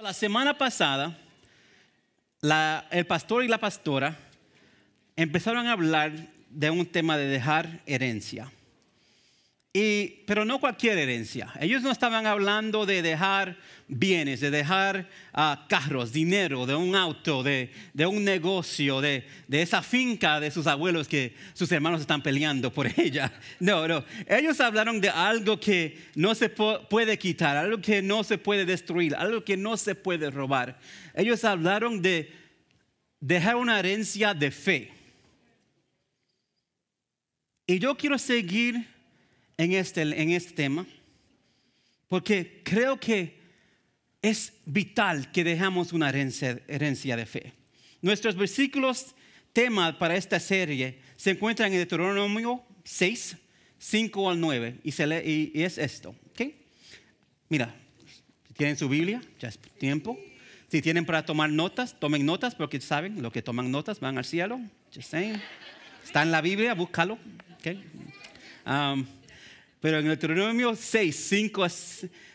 La semana pasada, el pastor y la pastora empezaron a hablar de un tema de dejar herencia. Pero no cualquier herencia. Ellos no estaban hablando de dejar bienes, de dejar carros, dinero, de un auto, de un negocio, de esa finca de sus abuelos que sus hermanos están peleando por ella. No. Ellos hablaron de algo que no se puede quitar, algo que no se puede destruir, algo que no se puede robar. Ellos hablaron de dejar una herencia de fe. Y yo quiero seguir en este tema, porque creo que es vital que dejamos una herencia de fe. Nuestros versículos tema para esta serie se encuentran en Deuteronomio 6, 5 al 9, y es esto. ¿Okay? Mira, si tienen su Biblia, ya es tiempo. Si tienen para tomar notas, tomen notas, porque saben, los que toman notas van al cielo. Just saying. Está en la Biblia, búscalo. Okay? Pero en Deuteronomio 6,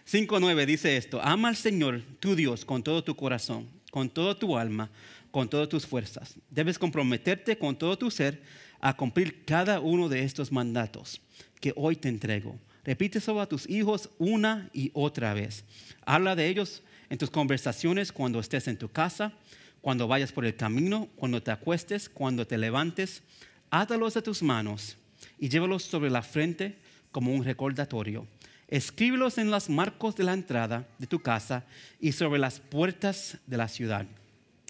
5 a 9 dice esto: ama al Señor tu Dios con todo tu corazón, con toda tu alma, con todas tus fuerzas. Debes comprometerte con todo tu ser a cumplir cada uno de estos mandatos que hoy te entrego. Repíteselo a tus hijos una y otra vez. Habla de ellos en tus conversaciones cuando estés en tu casa, cuando vayas por el camino, cuando te acuestes, cuando te levantes. Átalos a tus manos y llévalos sobre la frente como un recordatorio. Escríbelos en los marcos de la entrada de tu casa y sobre las puertas de la ciudad.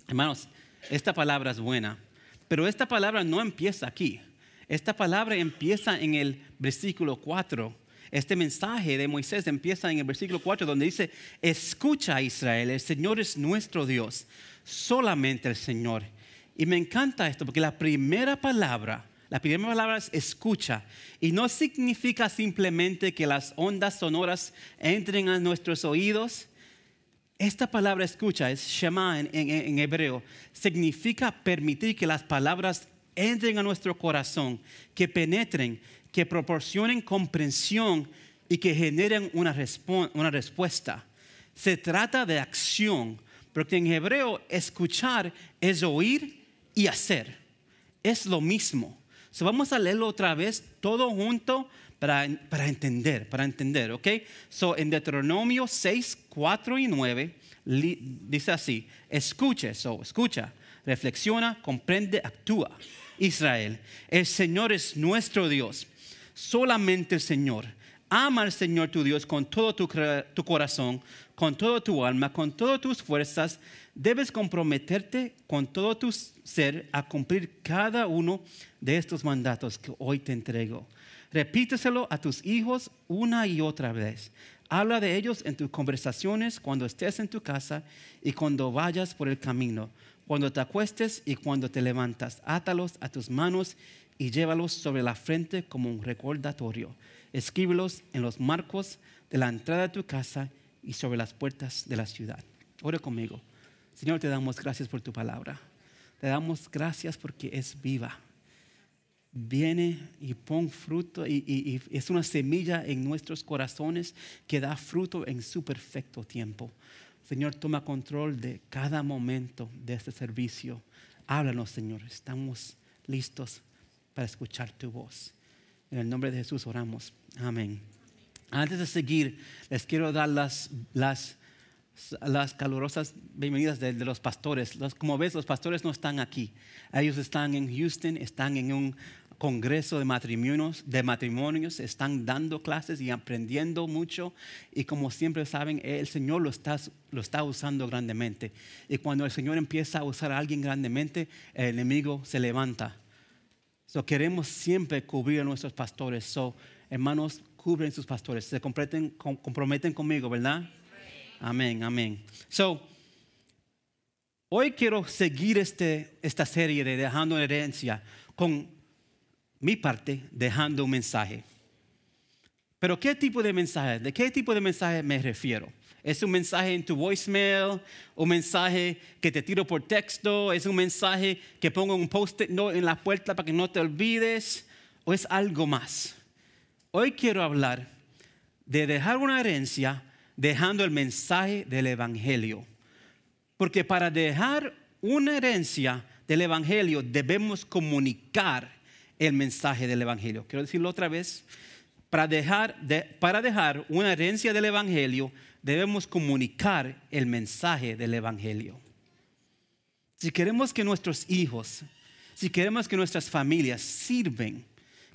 Hermanos, esta palabra es buena, pero esta palabra no empieza aquí. Esta palabra empieza en el versículo 4. Este mensaje de Moisés empieza en el versículo 4, donde dice: escucha, Israel, el Señor es nuestro Dios, solamente el Señor. Y me encanta esto, porque la primera palabra es escucha, y no significa simplemente que las ondas sonoras entren a nuestros oídos. Esta palabra escucha, es shema en hebreo, significa permitir que las palabras entren a nuestro corazón, que penetren, que proporcionen comprensión y que generen una respuesta. Se trata de acción, porque en hebreo escuchar es oír y hacer. Es lo mismo. So vamos a leerlo otra vez, todo junto, para entender, ¿ok? So en Deuteronomio 6, 4 y 9, dice así: escucha, reflexiona, comprende, actúa. Israel, el Señor es nuestro Dios, solamente el Señor. Ama al Señor tu Dios con todo tu corazón, con todo tu alma, con todas tus fuerzas. Debes comprometerte con todo tu ser a cumplir cada uno de estos mandatos que hoy te entrego. Repíteselo a tus hijos una y otra vez. Habla de ellos en tus conversaciones, cuando estés en tu casa y cuando vayas por el camino, cuando te acuestes y cuando te levantas. Átalos a tus manos y llévalos sobre la frente como un recordatorio. Escríbelos en los marcos de la entrada de tu casa y sobre las puertas de la ciudad. Ora conmigo. Señor, te damos gracias por tu palabra. Te damos gracias porque es viva. Viene y pon fruto y es una semilla en nuestros corazones que da fruto en su perfecto tiempo. Señor, toma control de cada momento de este servicio. Háblanos, Señor. Estamos listos para escuchar tu voz. En el nombre de Jesús oramos. Amén. Antes de seguir, les quiero dar las calurosas bienvenidas de los pastores. Como ves, los pastores no están aquí. Ellos están en Houston, están en un congreso de matrimonios, están dando clases y aprendiendo mucho. Y como siempre saben, el Señor lo está usando grandemente. Y cuando el Señor empieza a usar a alguien grandemente, el enemigo se levanta. Queremos siempre cubrir a nuestros pastores. Hermanos, cubren sus pastores. Se comprometen conmigo, ¿verdad? Amén. Hoy quiero seguir esta serie de Dejando una Herencia con mi parte, dejando un mensaje. Pero ¿qué tipo de mensaje? ¿De qué tipo de mensaje me refiero? ¿Es un mensaje en tu voicemail? ¿Un mensaje que te tiro por texto? ¿Es un mensaje que pongo un post-it note en la puerta para que no te olvides? ¿O es algo más? Hoy quiero hablar de dejar una herencia dejando el mensaje del Evangelio. Porque para dejar una herencia del Evangelio debemos comunicar el mensaje del Evangelio. Quiero decirlo otra vez. Para dejar una herencia del Evangelio debemos comunicar el mensaje del Evangelio. Si queremos que nuestros hijos, si queremos que nuestras familias sirven,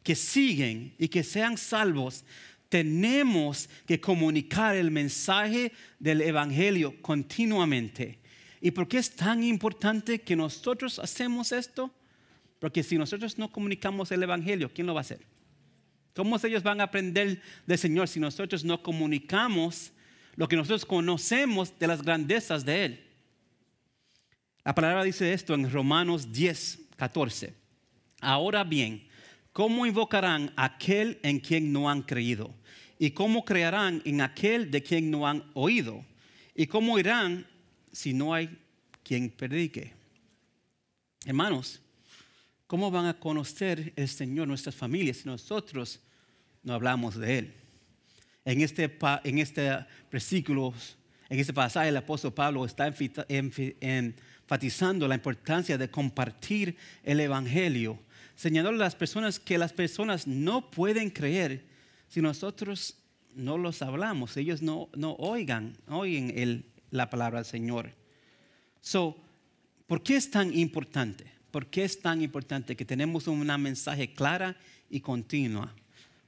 que siguen y que sean salvos, tenemos que comunicar el mensaje del Evangelio continuamente. ¿Y por qué es tan importante que nosotros hacemos esto? Porque si nosotros no comunicamos el Evangelio, ¿quién lo va a hacer? ¿Cómo ellos van a aprender del Señor si nosotros no comunicamos lo que nosotros conocemos de las grandezas de Él? La palabra dice esto en Romanos 10:14. Ahora bien, ¿cómo invocarán a aquel en quien no han creído? ¿Y cómo creerán en aquel de quien no han oído? ¿Y cómo irán si no hay quien predique? Hermanos, ¿cómo van a conocer el Señor nuestras familias si nosotros no hablamos de Él? En este versículo, en este pasaje, el apóstol Pablo está enfatizando la importancia de compartir el Evangelio, señalando a las personas que las personas no pueden creer si nosotros no los hablamos, ellos no oyen la palabra del Señor. ¿Por qué es tan importante? ¿Por qué es tan importante que tenemos una mensaje clara y continua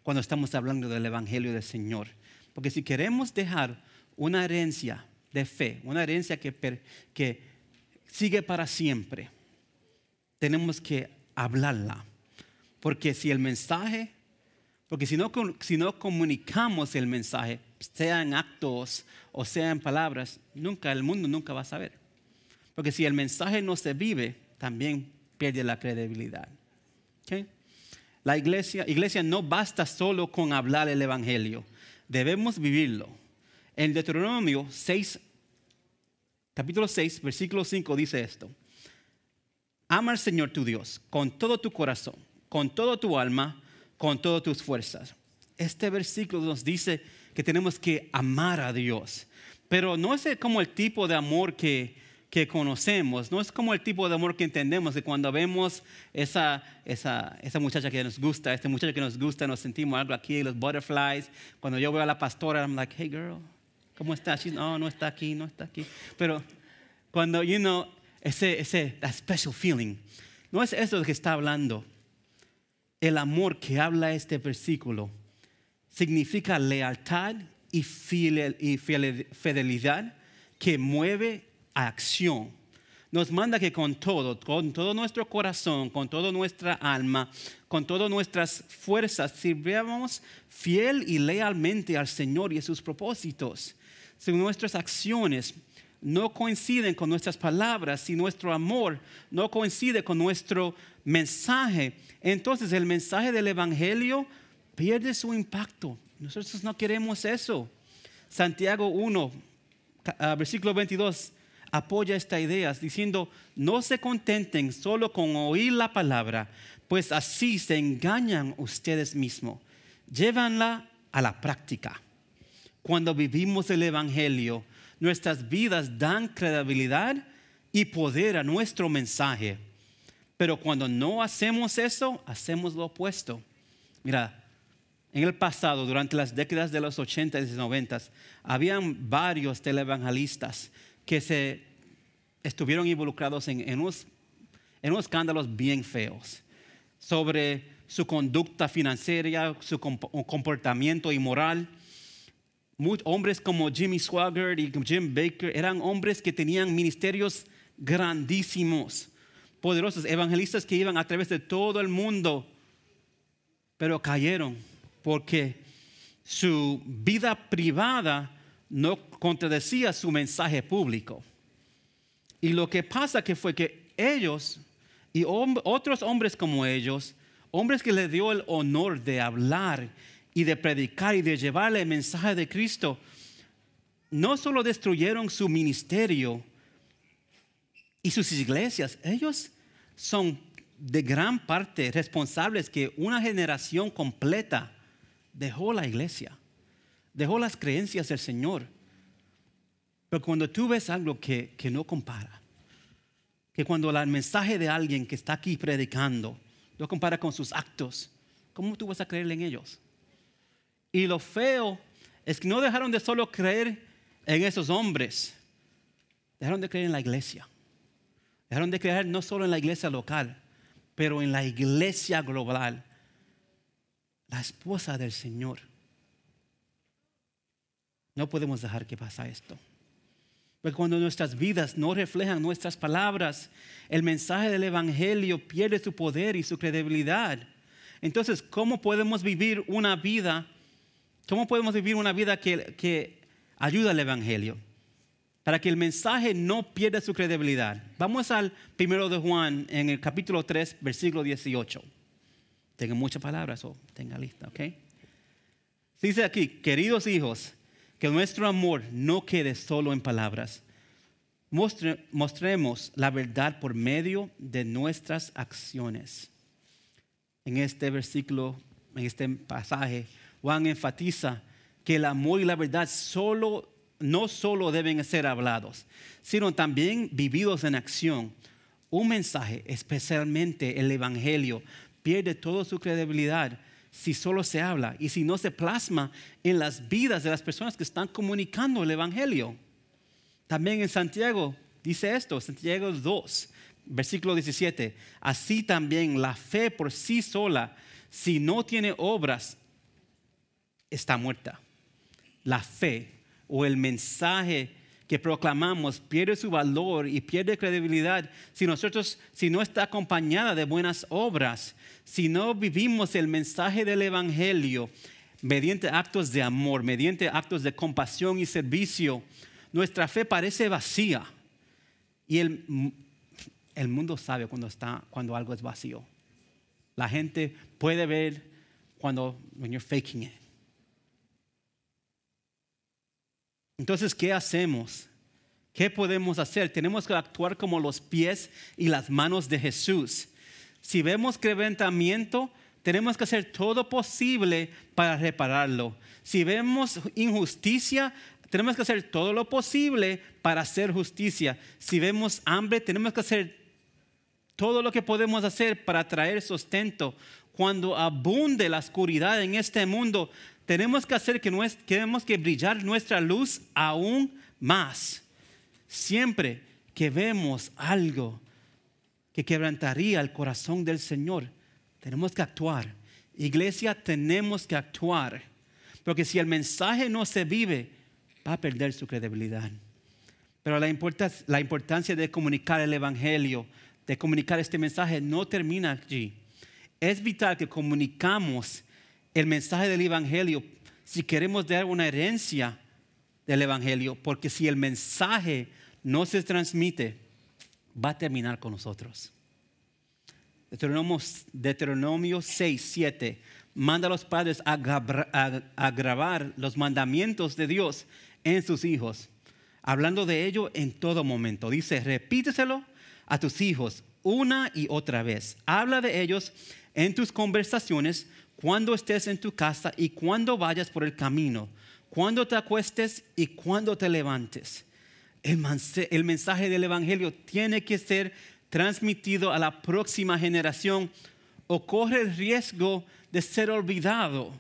cuando estamos hablando del Evangelio del Señor? Porque si queremos dejar una herencia de fe, una herencia que sigue para siempre, tenemos que hablarla. Porque si no comunicamos el mensaje, sea en actos o sea en palabras, el mundo nunca va a saber. Porque si el mensaje no se vive, también pierde la credibilidad. ¿Okay? La iglesia no basta solo con hablar el Evangelio, debemos vivirlo. En Deuteronomio 6, capítulo 6, versículo 5 dice esto: ama al Señor tu Dios con todo tu corazón, con toda tu alma, con todas tus fuerzas. Este versículo nos dice que tenemos que amar a Dios, pero no es como el tipo de amor que conocemos, no es como el tipo de amor que entendemos, que cuando vemos esa muchacha que nos gusta, este muchacho que nos gusta, nos sentimos algo aquí, los butterflies. Cuando yo veo a la pastora, I'm like, hey girl, ¿cómo está? No está aquí. Pero cuando, that special feeling, no es eso de que está hablando. El amor que habla este versículo significa lealtad y fidelidad que mueve a acción. Nos manda que con todo nuestro corazón, con toda nuestra alma, con todas nuestras fuerzas, sirvamos fiel y lealmente al Señor y a sus propósitos. Si nuestras acciones no coinciden con nuestras palabras, si nuestro amor no coincide con nuestro mensaje, entonces el mensaje del Evangelio pierde su impacto. Nosotros no queremos eso. Santiago 1, versículo 22, apoya esta idea diciendo: no se contenten solo con oír la palabra, pues así se engañan ustedes mismos. Llévanla a la práctica. Cuando vivimos el Evangelio, nuestras vidas dan credibilidad y poder a nuestro mensaje. Pero cuando no hacemos eso, hacemos lo opuesto. Mira, en el pasado, durante las décadas de los 80 y 90, habían varios televangelistas que se estuvieron involucrados en unos escándalos bien feos sobre su conducta financiera, su comportamiento inmoral. Hombres como Jimmy Swaggart y Jim Baker eran hombres que tenían ministerios grandísimos, poderosos, evangelistas que iban a través de todo el mundo, pero cayeron porque su vida privada no contradecía su mensaje público. Y lo que pasa fue que ellos y otros hombres como ellos, hombres que les dio el honor de hablar y de predicar y de llevarle el mensaje de Cristo, no solo destruyeron su ministerio y sus iglesias, ellos son de gran parte responsables que una generación completa dejó la iglesia, dejó las creencias del Señor. Pero cuando tú ves algo que no compara, que cuando el mensaje de alguien que está aquí predicando lo compara con sus actos, ¿cómo tú vas a creerle en ellos? Y lo feo es que no dejaron de solo creer en esos hombres, dejaron de creer en la iglesia. Dejaron de creer no solo en la iglesia local, pero en la iglesia global, la esposa del Señor. No podemos dejar que pase esto. Porque cuando nuestras vidas no reflejan nuestras palabras, el mensaje del evangelio pierde su poder y su credibilidad. Entonces, ¿cómo podemos vivir una vida? ¿Cómo podemos vivir una vida que ayuda al evangelio? Para que el mensaje no pierda su credibilidad. Vamos al 1 de Juan en el capítulo 3, versículo 18. Tengo muchas palabras, tenga lista, ¿ok? Dice aquí, queridos hijos, que nuestro amor no quede solo en palabras. Mostremos la verdad por medio de nuestras acciones. En este versículo, en este pasaje, Juan enfatiza que el amor y la verdad no solo deben ser hablados, sino también vividos en acción. Un mensaje, especialmente el evangelio, pierde toda su credibilidad si solo se habla y si no se plasma en las vidas de las personas que están comunicando el evangelio. También en Santiago dice esto, Santiago 2, versículo 17. Así también la fe por sí sola, si no tiene obras, está muerta. La fe o el mensaje que proclamamos pierde su valor y pierde credibilidad si no está acompañada de buenas obras, si no vivimos el mensaje del evangelio mediante actos de amor, mediante actos de compasión y servicio. Nuestra fe parece vacía y el mundo sabe cuando algo es vacío. La gente puede ver when you're faking it. Entonces, ¿qué hacemos? ¿Qué podemos hacer? Tenemos que actuar como los pies y las manos de Jesús. Si vemos quebrantamiento, tenemos que hacer todo posible para repararlo. Si vemos injusticia, tenemos que hacer todo lo posible para hacer justicia. Si vemos hambre, tenemos que hacer todo lo que podemos hacer para traer sustento. Cuando abunde la oscuridad en este mundo, tenemos que brillar nuestra luz aún más. Siempre que vemos algo que quebrantaría el corazón del Señor, tenemos que actuar. Iglesia, tenemos que actuar. Porque si el mensaje no se vive, va a perder su credibilidad. Pero la importancia de comunicar el evangelio, de comunicar este mensaje, no termina allí. Es vital que comunicamos el mensaje del evangelio si queremos dar una herencia del evangelio, porque si el mensaje no se transmite, va a terminar con nosotros. Deuteronomio 6, 7 manda a los padres a grabar los mandamientos de Dios en sus hijos, hablando de ello en todo momento. Dice, repíteselo a tus hijos una y otra vez. Habla de ellos en tus conversaciones, cuando estés en tu casa y cuando vayas por el camino, cuando te acuestes y cuando te levantes. El mensaje del evangelio tiene que ser transmitido a la próxima generación o corre el riesgo de ser olvidado.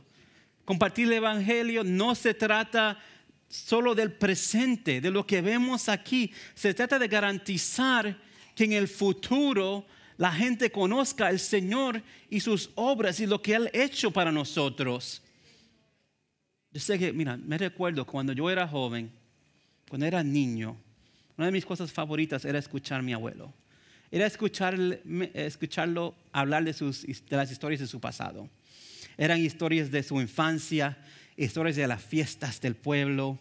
Compartir el evangelio no se trata solo del presente, de lo que vemos aquí. Se trata de garantizar que en el futuro la gente conozca al Señor y sus obras y lo que Él ha hecho para nosotros. Yo sé que, me recuerdo cuando yo era joven, cuando era niño, una de mis cosas favoritas era escuchar a mi abuelo. Era escucharlo hablar de las historias de su pasado. Eran historias de su infancia, historias de las fiestas del pueblo,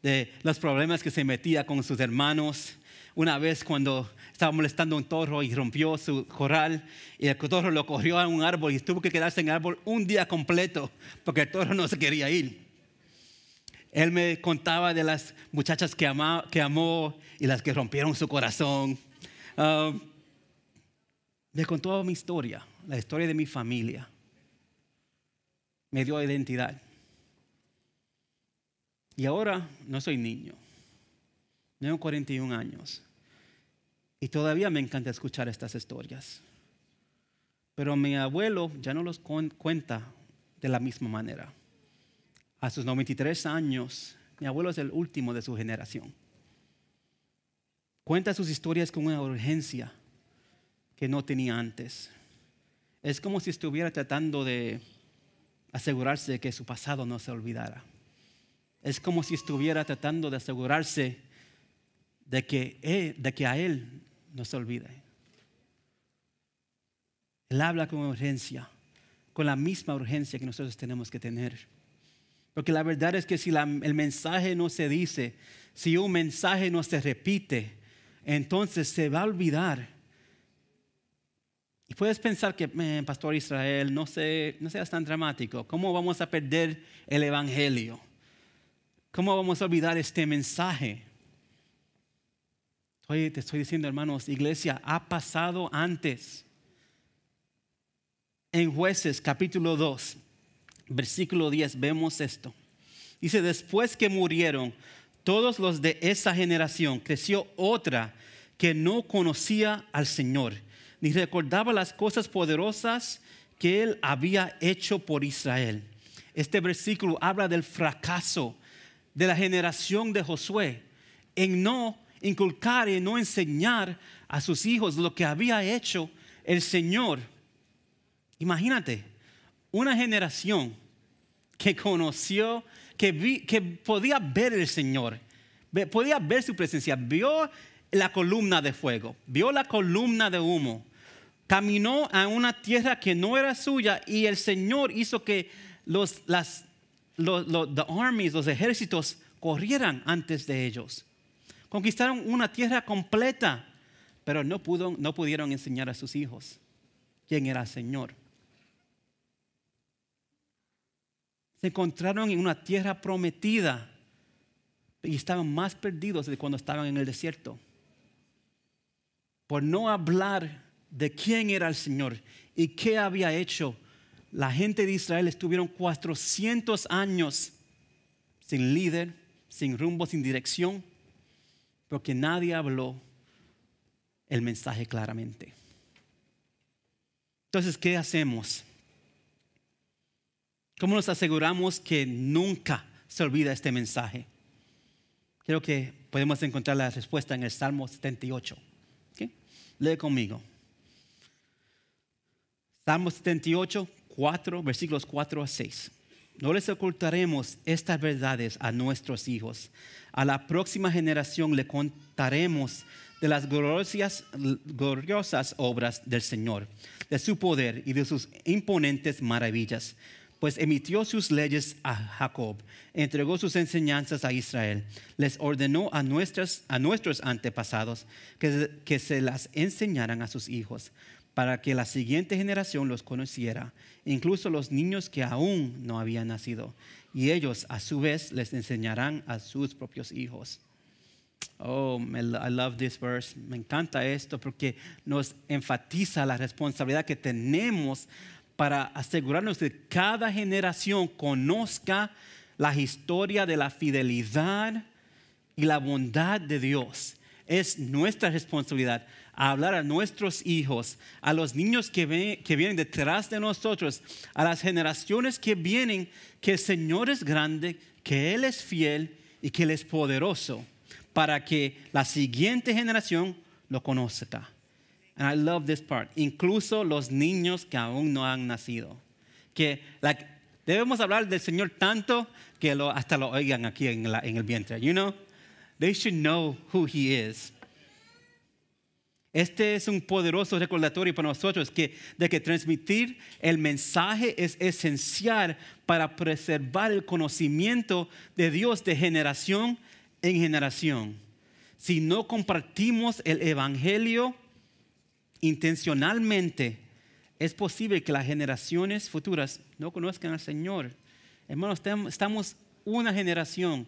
de los problemas que se metía con sus hermanos. Una vez cuando estaba molestando a un toro y rompió su corral y el toro lo corrió a un árbol y tuvo que quedarse en el árbol un día completo porque el toro no se quería ir. Él me contaba de las muchachas que amó y las que rompieron su corazón. Me contó mi historia, la historia de mi familia. Me dio identidad. Y ahora no soy niño. Tengo 41 años. Y todavía me encanta escuchar estas historias. Pero mi abuelo ya no los cuenta de la misma manera. A sus 93 años, mi abuelo es el último de su generación. Cuenta sus historias con una urgencia que no tenía antes. Es como si estuviera tratando de asegurarse de que su pasado no se olvidara. Es como si estuviera tratando de asegurarse de que a él no se olvide. Él habla con urgencia, con la misma urgencia que nosotros tenemos que tener. Porque la verdad es que si el mensaje no se dice, si un mensaje no se repite, entonces se va a olvidar. Y puedes pensar que, Pastor Israel, no seas tan dramático. ¿Cómo vamos a perder el evangelio? ¿Cómo vamos a olvidar este mensaje? Oye, te estoy diciendo, hermanos, iglesia, ha pasado antes. En Jueces capítulo 2, versículo 10, vemos esto. Dice, después que murieron todos los de esa generación, creció otra que no conocía al Señor, ni recordaba las cosas poderosas que Él había hecho por Israel. Este versículo habla del fracaso de la generación de Josué en no inculcar y no enseñar a sus hijos lo que había hecho el Señor. Imagínate, una generación que conoció, que podía ver el Señor, podía ver su presencia, vio la columna de fuego, vio la columna de humo, caminó a una tierra que no era suya y el Señor hizo que los ejércitos corrieran antes de ellos. Conquistaron una tierra completa, pero no pudieron enseñar a sus hijos quién era el Señor. Se encontraron en una tierra prometida y estaban más perdidos de cuando estaban en el desierto. Por no hablar de quién era el Señor y qué había hecho, la gente de Israel estuvieron 400 años sin líder, sin rumbo, sin dirección, porque nadie habló el mensaje claramente. Entonces, ¿qué hacemos? ¿Cómo nos aseguramos que nunca se olvida este mensaje? Creo que podemos encontrar la respuesta en el Salmo 78. ¿Okay? Lee conmigo. Salmo 78, versículos 4 a 6. No les ocultaremos estas verdades a nuestros hijos. A la próxima generación le contaremos de las gloriosas obras del Señor, de su poder y de sus imponentes maravillas. Pues emitió sus leyes a Jacob, entregó sus enseñanzas a Israel. Les ordenó a nuestros antepasados que se las enseñaran a sus hijos, para que la siguiente generación los conociera, incluso los niños que aún no habían nacido. Y ellos a su vez les enseñarán a sus propios hijos. Oh, I love this verse. Me encanta esto porque nos enfatiza la responsabilidad que tenemos para asegurarnos de que cada generación conozca la historia de la fidelidad y la bondad de Dios. Es nuestra responsabilidad hablar a nuestros hijos, a los niños que vienen detrás de nosotros, a las generaciones que vienen, que el Señor es grande, que Él es fiel y que Él es poderoso, para que la siguiente generación lo conozca. And I love this part. Incluso los niños que aún no han nacido. Debemos hablar del Señor tanto que hasta lo oigan aquí en el vientre. You know? They should know who He is. Este es un poderoso recordatorio para nosotros de que transmitir el mensaje es esencial para preservar el conocimiento de Dios de generación en generación. Si no compartimos el evangelio intencionalmente, es posible que las generaciones futuras no conozcan al Señor. Hermanos, estamos una generación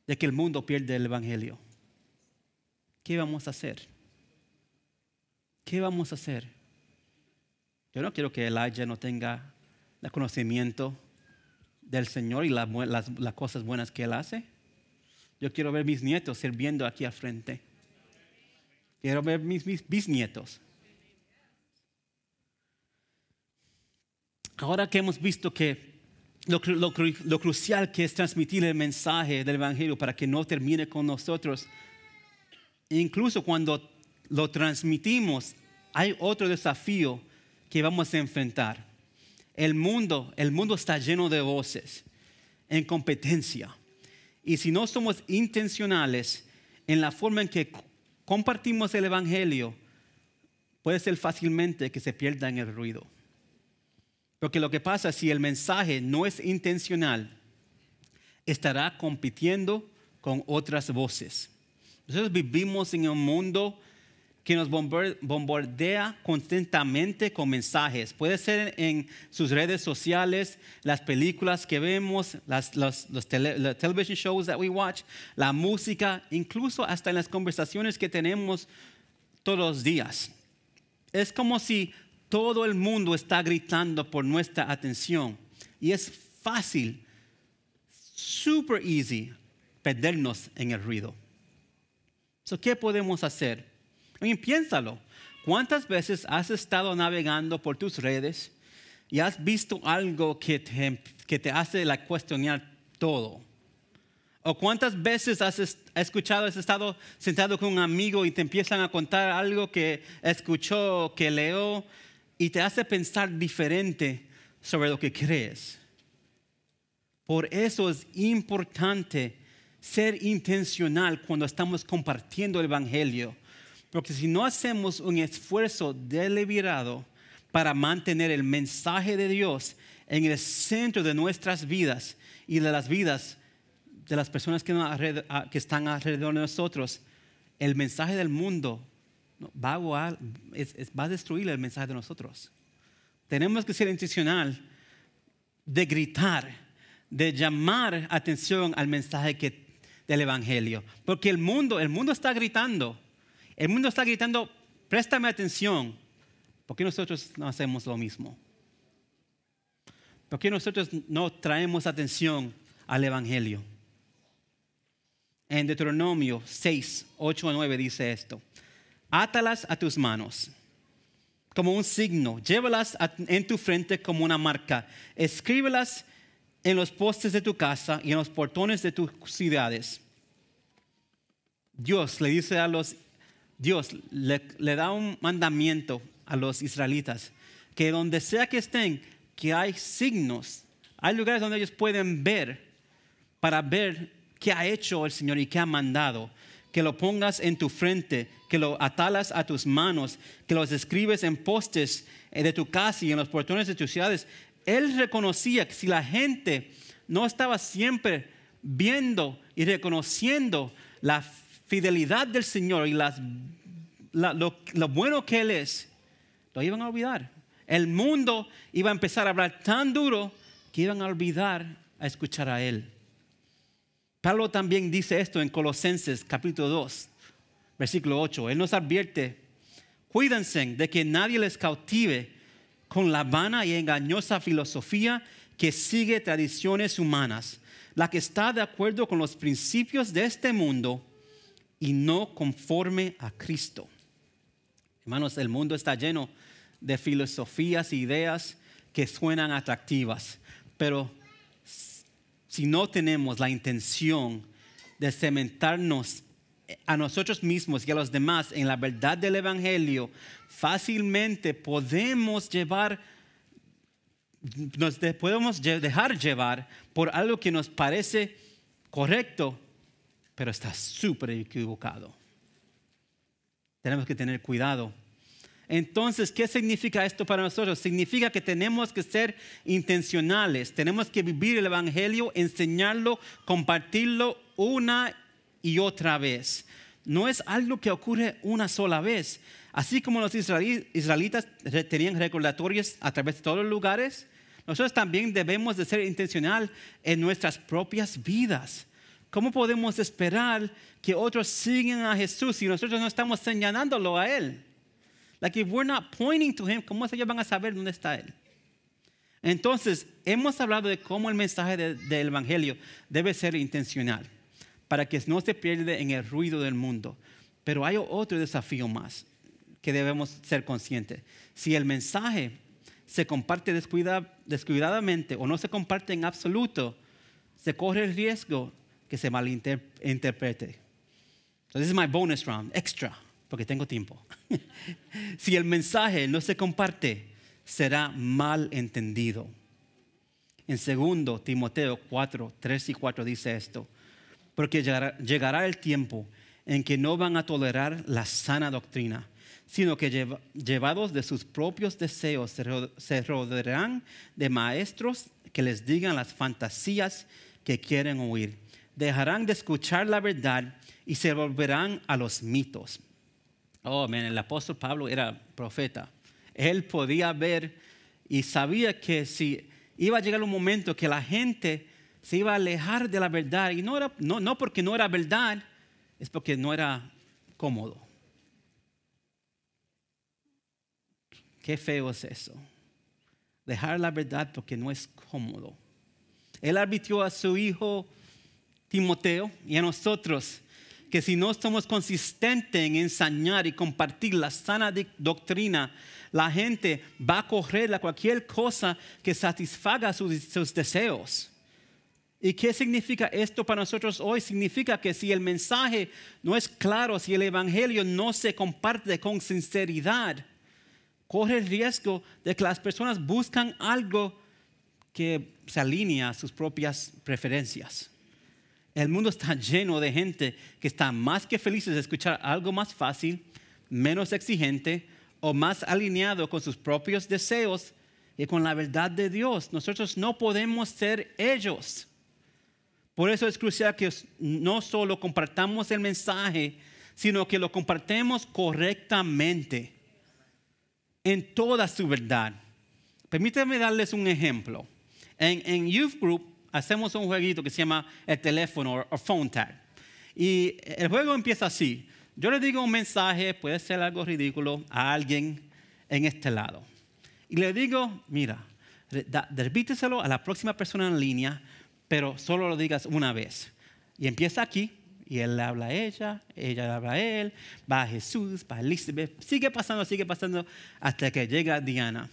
de que el mundo pierde el evangelio. ¿Qué vamos a hacer? ¿Qué vamos a hacer? Yo no quiero que Elijah no tenga el conocimiento del Señor y las cosas buenas que Él hace. Yo quiero ver mis nietos sirviendo aquí al frente. Quiero ver mis bisnietos. Ahora que hemos visto que lo crucial que es transmitir el mensaje del Evangelio para que no termine con nosotros, incluso cuando lo transmitimos, hay otro desafío que vamos a enfrentar. El mundo está lleno de voces en competencia. Y si no somos intencionales en la forma en que compartimos el Evangelio, puede ser fácilmente que se pierda en el ruido. Porque lo que pasa, si el mensaje no es intencional, estará compitiendo con otras voces. Nosotros vivimos en un mundo que nos bombardea constantemente con mensajes. Puede ser en sus redes sociales, las películas que vemos, los television shows that we watch, la música, incluso hasta en las conversaciones que tenemos todos los días. Es como si todo el mundo está gritando por nuestra atención. Y es fácil, super easy, perdernos en el ruido. So, ¿qué podemos hacer? Piénsalo. ¿Cuántas veces has estado navegando por tus redes y has visto algo que te hace cuestionar todo? ¿O cuántas veces has estado sentado con un amigo y te empiezan a contar algo que escuchó, que leyó y te hace pensar diferente sobre lo que crees? Por eso es importante ser intencional cuando estamos compartiendo el Evangelio. Porque si no hacemos un esfuerzo deliberado para mantener el mensaje de Dios en el centro de nuestras vidas y de las vidas de las personas que están alrededor de nosotros, el mensaje del mundo va a destruir el mensaje de nosotros. Tenemos que ser intencional de gritar, de llamar atención al mensaje del Evangelio. Porque el mundo está gritando. El mundo está gritando, préstame atención. ¿Por qué nosotros no hacemos lo mismo? ¿Por qué nosotros no traemos atención al Evangelio? En Deuteronomio 6, 8 a 9 dice esto. Átalas a tus manos como un signo. Llévalas en tu frente como una marca. Escríbelas en los postes de tu casa y en los portones de tus ciudades. Dios le da un mandamiento a los israelitas, que donde sea que estén, que hay signos, hay lugares donde ellos pueden ver, para ver qué ha hecho el Señor y qué ha mandado, que lo pongas en tu frente, que lo atalas a tus manos, que los escribes en postes de tu casa y en los portones de tus ciudades. Él reconocía que si la gente no estaba siempre viendo y reconociendo la fidelidad del Señor y lo bueno que Él es, lo iban a olvidar. El mundo iba a empezar a hablar tan duro que iban a olvidar a escuchar a Él. Pablo también dice esto en Colosenses capítulo 2, versículo 8. Él nos advierte, cuídense de que nadie les cautive con la vana y engañosa filosofía que sigue tradiciones humanas, la que está de acuerdo con los principios de este mundo y no conforme a Cristo. Hermanos, el mundo está lleno de filosofías e ideas que suenan atractivas, pero si no tenemos la intención de cementarnos a nosotros mismos y a los demás en la verdad del Evangelio, fácilmente podemos dejar llevar por algo que nos parece correcto, pero está súper equivocado. Tenemos que tener cuidado. Entonces, ¿qué significa esto para nosotros? Significa que tenemos que ser intencionales. Tenemos que vivir el Evangelio, enseñarlo, compartirlo una y otra vez. No es algo que ocurre una sola vez. Así como los israelitas tenían recordatorios a través de todos los lugares, nosotros también debemos de ser intencional en nuestras propias vidas. ¿Cómo podemos esperar que otros sigan a Jesús si nosotros no estamos señalándolo a Él? Like if we're not pointing to Him, ¿cómo ellos van a saber dónde está Él? Entonces, hemos hablado de cómo el mensaje del Evangelio debe ser intencional. para que no se pierda en el ruido del mundo. Pero hay otro desafío más que debemos ser conscientes. Si el mensaje se comparte descuidadamente o no se comparte en absoluto, se corre el riesgo que se malinterprete. So this is my bonus round, extra, porque tengo tiempo. Si el mensaje no se comparte, será mal entendido. En 2 Timoteo 4, 3 y 4 dice esto: porque llegará el tiempo en que no van a tolerar la sana doctrina, sino que llevados de sus propios deseos se rodearán de maestros que les digan las fantasías que quieren oír. Dejarán de escuchar la verdad y se volverán a los mitos. Oh, man, el apóstol Pablo era profeta. Él podía ver y sabía que si iba a llegar un momento que la gente se iba a alejar de la verdad, y no porque no era verdad, es porque no era cómodo. Qué feo es eso. Dejar la verdad porque no es cómodo. Él advirtió a su hijo Timoteo y a nosotros que si no somos consistentes en enseñar y compartir la sana doctrina, la gente va a correr a cualquier cosa que satisfaga sus deseos. ¿Y qué significa esto para nosotros hoy? Significa que si el mensaje no es claro, si el evangelio no se comparte con sinceridad, corre el riesgo de que las personas buscan algo que se alinea a sus propias preferencias. El mundo está lleno de gente que está más que felices de escuchar algo más fácil, menos exigente o más alineado con sus propios deseos y con la verdad de Dios. Nosotros no podemos ser ellos. Por eso es crucial que no solo compartamos el mensaje, sino que lo compartamos correctamente, en toda su verdad. Permítanme darles un ejemplo. En Youth Group hacemos un jueguito que se llama el teléfono o phone tag. Y el juego empieza así. Yo le digo un mensaje, puede ser algo ridículo, a alguien en este lado. Y le digo, mira, repíteselo a la próxima persona en línea, pero solo lo digas una vez. Y empieza aquí, y él le habla a ella le habla a él, va a Jesús, va a Elizabeth, sigue pasando, hasta que llega Diana.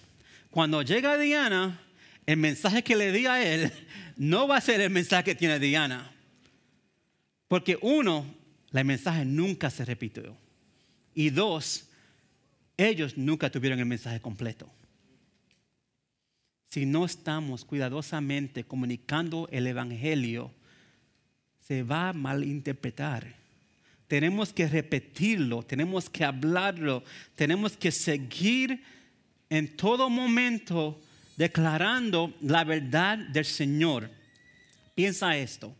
Cuando llega Diana, el mensaje que le di a él no va a ser el mensaje que tiene Diana. Porque uno, el mensaje nunca se repitió. Y dos, ellos nunca tuvieron el mensaje completo. Si no estamos cuidadosamente comunicando el evangelio, se va a malinterpretar. Tenemos que repetirlo, tenemos que hablarlo, tenemos que seguir en todo momento declarando la verdad del Señor. Piensa esto.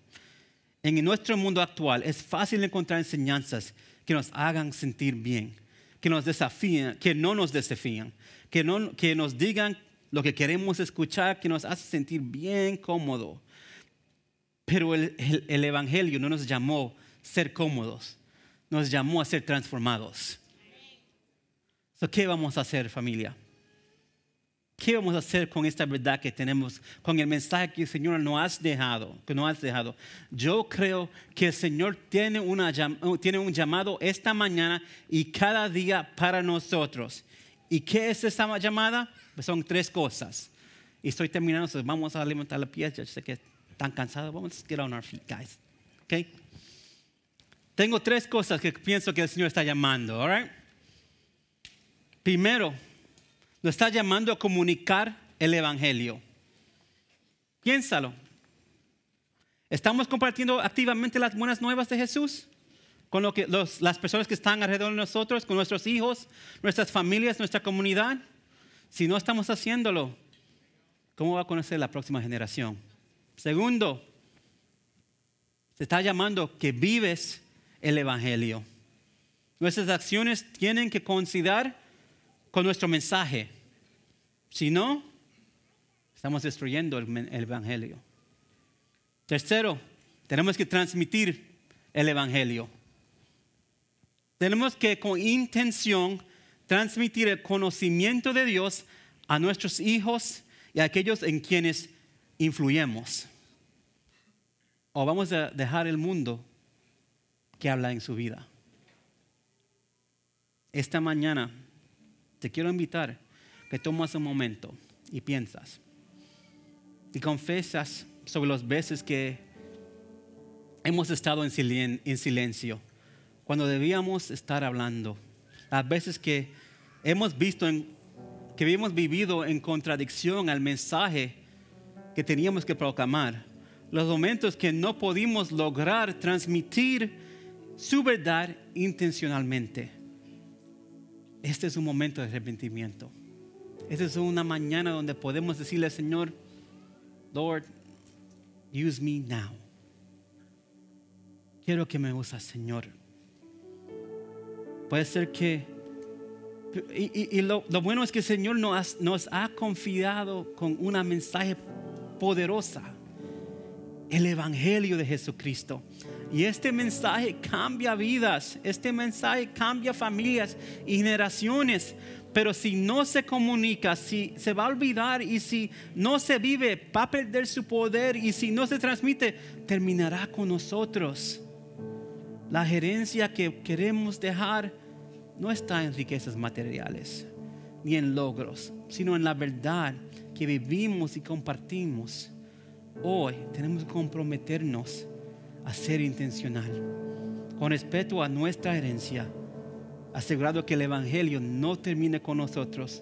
En nuestro mundo actual es fácil encontrar enseñanzas que nos hagan sentir bien, que nos desafíen, que no nos desafían, que nos digan lo que queremos escuchar, que nos hace sentir bien cómodo. Pero el evangelio no nos llamó a ser cómodos, nos llamó a ser transformados. So, ¿qué vamos a hacer, familia? ¿Qué vamos a hacer con esta verdad que tenemos, con el mensaje que el Señor nos ha dejado? Yo creo que el Señor tiene un llamado esta mañana y cada día para nosotros. ¿Y qué es esa llamada? Pues son 3 cosas. Y estoy terminando, so vamos a levantar la pies. Yo sé que están cansados. Vamos a get on our feet, guys. Okay? Tengo 3 cosas que pienso que el Señor está llamando. All right? Primero, nos está llamando a comunicar el evangelio. Piénsalo. ¿Estamos compartiendo activamente las buenas nuevas de Jesús con las personas que están alrededor de nosotros, con nuestros hijos, nuestras familias, nuestra comunidad? Si no estamos haciéndolo, ¿cómo va a conocer la próxima generación? Segundo, se está llamando que vives el evangelio. Nuestras acciones tienen que coincidir con nuestro mensaje. Si no, estamos destruyendo el evangelio. Tercero, tenemos que transmitir el evangelio. Tenemos que con intención transmitir el conocimiento de Dios a nuestros hijos y a aquellos en quienes influimos. O vamos a dejar el mundo que habla en su vida. Esta mañana te quiero invitar que tomes un momento y piensas y confesas sobre las veces que hemos estado en silencio cuando debíamos estar hablando, las veces que hemos vivido en contradicción al mensaje que teníamos que proclamar, los momentos que no pudimos lograr transmitir su verdad intencionalmente. Este es un momento de arrepentimiento. Esta es una mañana donde podemos decirle al Señor, Lord, use me now. Quiero que me uses, Señor. Puede ser que, y lo bueno es que el Señor nos ha confiado con una mensaje poderosa, el Evangelio de Jesucristo. Y este mensaje cambia vidas, este mensaje cambia familias y generaciones. Pero si no se comunica, si se va a olvidar y si no se vive, va a perder su poder, y si no se transmite, terminará con nosotros. La herencia que queremos dejar no está en riquezas materiales ni en logros, sino en la verdad que vivimos y compartimos. Hoy tenemos que comprometernos a ser intencional con respecto a nuestra herencia, asegurado que el Evangelio no termine con nosotros,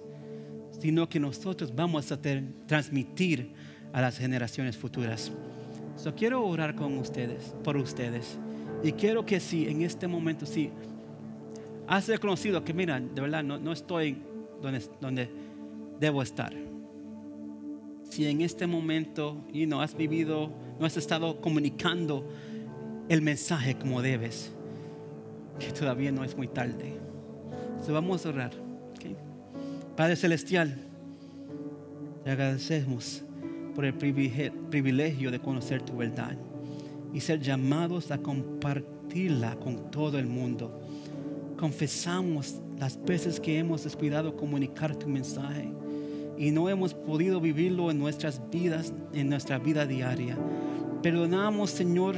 sino que nosotros vamos a transmitir a las generaciones futuras. Quiero orar con ustedes, por ustedes, y quiero que si en este momento si has reconocido que mira, de verdad no estoy donde debo estar. Si en este momento has vivido, no has estado comunicando el mensaje como debes, que todavía no es muy tarde. Vamos a orar. ¿Okay? Padre Celestial, te agradecemos por el privilegio de conocer tu verdad y ser llamados a compartirla con todo el mundo. Confesamos las veces que hemos descuidado comunicar tu mensaje y no hemos podido vivirlo en nuestras vidas, en nuestra vida diaria. Perdónanos, Señor,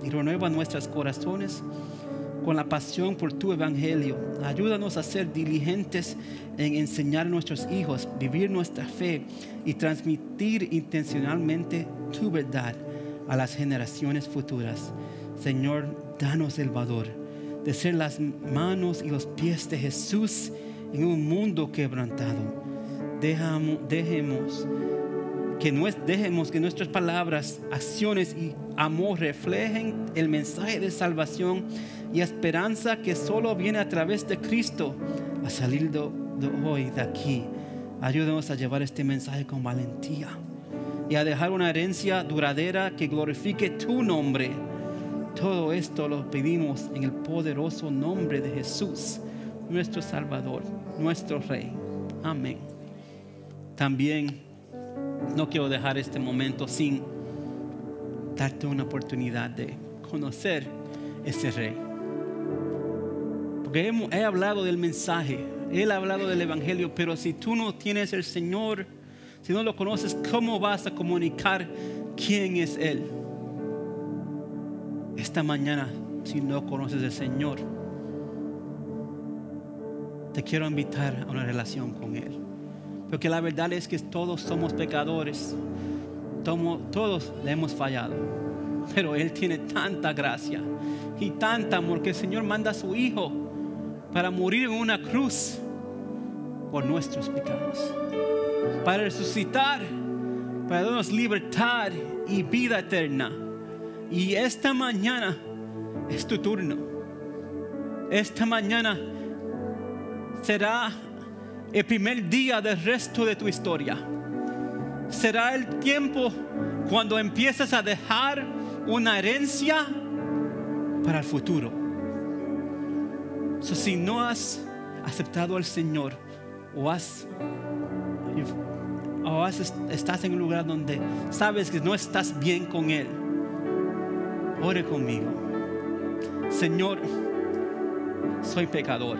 y renueva nuestros corazones con la pasión por tu Evangelio. Ayúdanos a ser diligentes en enseñar a nuestros hijos, vivir nuestra fe y transmitir intencionalmente tu verdad a las generaciones futuras. Señor, danos el valor de ser las manos y los pies de Jesús en un mundo quebrantado. Dejemos que nuestras palabras, acciones y amor reflejen el mensaje de salvación y esperanza que solo viene a través de Cristo a salir de hoy de aquí. Ayúdanos a llevar este mensaje con valentía y a dejar una herencia duradera que glorifique tu nombre. Todo esto lo pedimos en el poderoso nombre de Jesús, nuestro Salvador, nuestro Rey. Amén. También no quiero dejar este momento sin darte una oportunidad de conocer ese Rey. Porque he hablado del mensaje, he hablado del Evangelio, pero si tú no tienes el Señor, si no lo conoces, ¿cómo vas a comunicar quién es Él? Esta mañana, si no conoces al Señor, te quiero invitar a una relación con Él. Porque la verdad es que todos somos pecadores, todos le hemos fallado, pero Él tiene tanta gracia y tanta amor que el Señor manda a su Hijo para morir en una cruz por nuestros pecados, para resucitar, para darnos libertad y vida eterna. Y esta mañana es tu turno. Esta mañana será el primer día del resto de tu historia. Será el tiempo cuando empieces a dejar una herencia para el futuro. Si no has aceptado al Señor estás en un lugar donde sabes que no estás bien con Él, ore conmigo. Señor, soy pecador,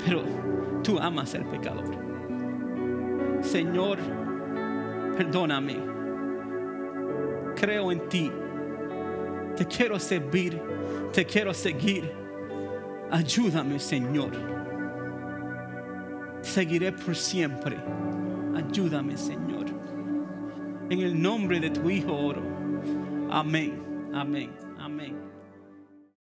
pero tú amas al pecador. Señor, perdóname. Creo en ti Te quiero servir, te quiero seguir. Ayúdame, Señor. Seguiré por siempre. Ayúdame, Señor. En el nombre de tu Hijo oro. Amén, amén, amén.